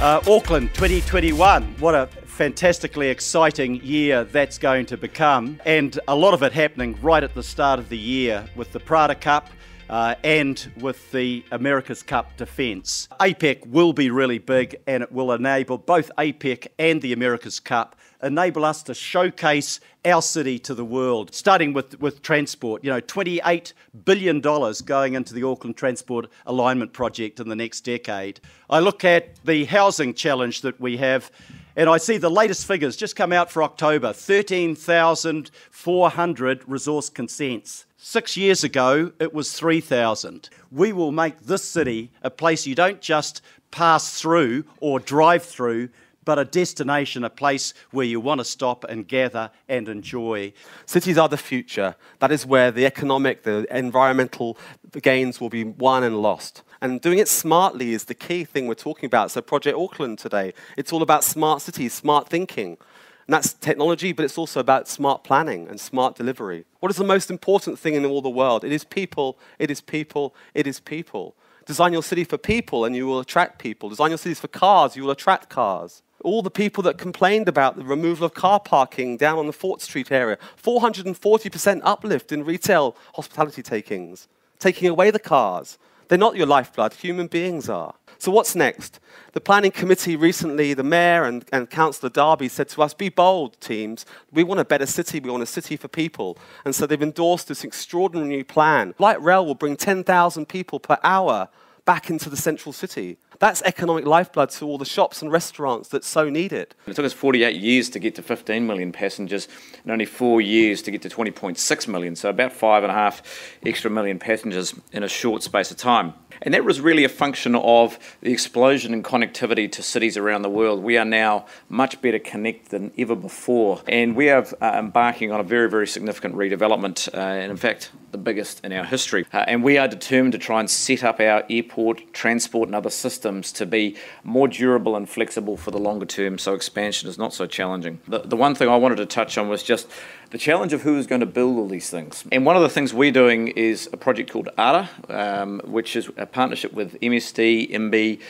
Auckland 2021, what a fantastically exciting year that's going to become, and a lot of it happening right at the start of the year with the Prada Cup and with the America's Cup defence. APEC will be really big, and it will enable both APEC and the America's Cup, enable us to showcase our city to the world, starting with transport. You know, $28 billion going into the Auckland Transport Alignment Project in the next decade. I look at the housing challenge that we have, and I see the latest figures just come out for October, 13,400 resource consents. 6 years ago, it was 3,000. We will make this city a place you don't just pass through or drive through, but a destination, a place where you want to stop and gather and enjoy. Cities are the future. That is where the economic, the environmental gains will be won and lost. And doing it smartly is the key thing we're talking about. So Project Auckland today, it's all about smart cities, smart thinking. And that's technology, but it's also about smart planning and smart delivery. What is the most important thing in all the world? It is people, it is people, it is people. Design your city for people and you will attract people. Design your cities for cars, you will attract cars. All the people that complained about the removal of car parking down on the Fort Street area, 440% uplift in retail hospitality takings, taking away the cars. They're not your lifeblood, human beings are. So what's next? The planning committee recently, the mayor and Councillor Darby said to us, be bold, teams. We want a better city. We want a city for people. And so they've endorsed this extraordinary new plan. Light rail will bring 10,000 people per hour back into the central city. That's economic lifeblood to all the shops and restaurants that so need it. It took us 48 years to get to 15 million passengers and only 4 years to get to 20.6 million, so about 5.5 extra million passengers in a short space of time. And that was really a function of the explosion in connectivity to cities around the world. We are now much better connected than ever before, and we are embarking on a very, very significant redevelopment, and in fact, the biggest in our history. And we are determined to try and set up our airport, transport and other systems to be more durable and flexible for the longer term, so expansion is not so challenging. The one thing I wanted to touch on was just the challenge of who is going to build all these things. And one of the things we're doing is a project called ARA, which is a partnership with MSD, MB,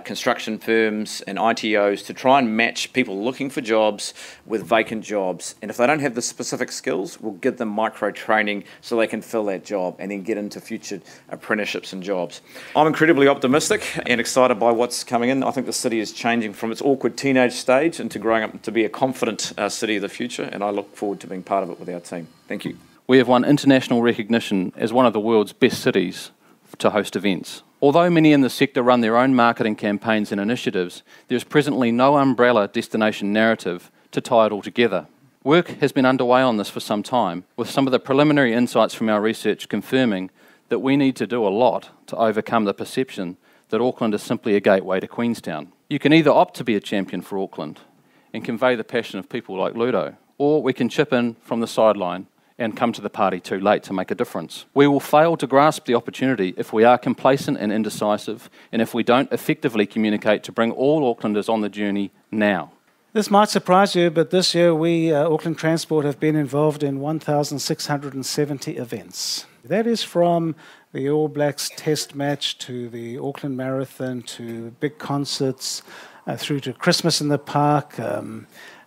construction firms and ITOs to try and match people looking for jobs with vacant jobs. And if they don't have the specific skills, we'll give them micro training so they can fill that job and then get into future apprenticeships and jobs. I'm incredibly optimistic and excited by what's coming in. I think the city is changing from its awkward teenage stage into growing up to be a confident city of the future, and I look forward to being part of it with our team. Thank you. We have won international recognition as one of the world's best cities to host events. Although many in the sector run their own marketing campaigns and initiatives, there is presently no umbrella destination narrative to tie it all together. Work has been underway on this for some time, with some of the preliminary insights from our research confirming that we need to do a lot to overcome the perception that Auckland is simply a gateway to Queenstown. You can either opt to be a champion for Auckland and convey the passion of people like Ludo, or we can chip in from the sideline and come to the party too late to make a difference. We will fail to grasp the opportunity if we are complacent and indecisive, and if we don't effectively communicate to bring all Aucklanders on the journey now. This might surprise you, but this year we, Auckland Transport, have been involved in 1,670 events. That is from the All Blacks Test match to the Auckland Marathon to big concerts, through to Christmas in the Park,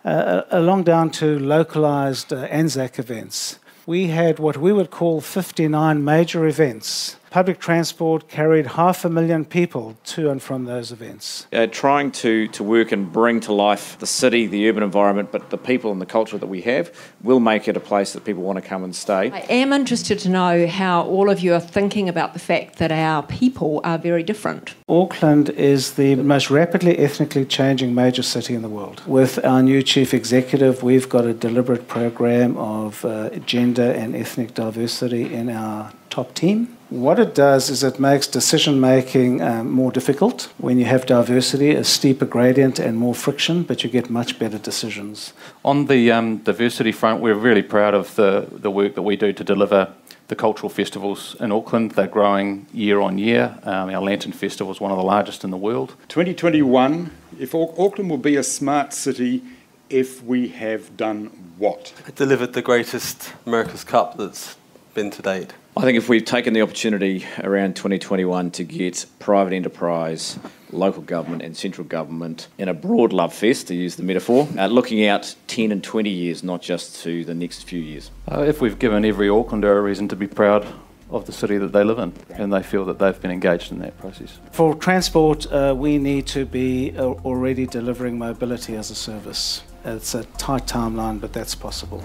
along down to localised Anzac events. We had what we would call 59 major events. Public transport carried 500,000 people to and from those events. Trying to work and bring to life the city, the urban environment, but the people and the culture that we have will make it a place that people want to come and stay. I am interested to know how all of you are thinking about the fact that our people are very different. Auckland is the most rapidly ethnically changing major city in the world. With our new chief executive, we've got a deliberate program of gender and ethnic diversity in our top team. What it does is it makes decision-making more difficult. When you have diversity, a steeper gradient and more friction, but you get much better decisions. On the diversity front, we're really proud of the work that we do to deliver the cultural festivals in Auckland. They're growing year on year. Our Lantern Festival is one of the largest in the world. 2021, if Auckland will be a smart city if we have done what? Delivered the greatest America's Cup that's been to date? I think if we've taken the opportunity around 2021 to get private enterprise, local government and central government in a broad love fest, to use the metaphor, looking out 10 and 20 years, not just to the next few years. If we've given every Aucklander a reason to be proud of the city that they live in, and they feel that they've been engaged in that process. For transport, we need to be already delivering mobility as a service. It's a tight timeline, but that's possible.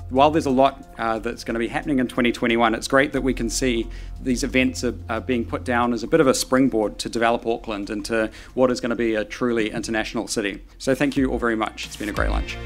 While there's a lot that's going to be happening in 2021, it's great that we can see these events are being put down as a bit of a springboard to develop Auckland into what is going to be a truly international city. So thank you all very much. It's been a great lunch.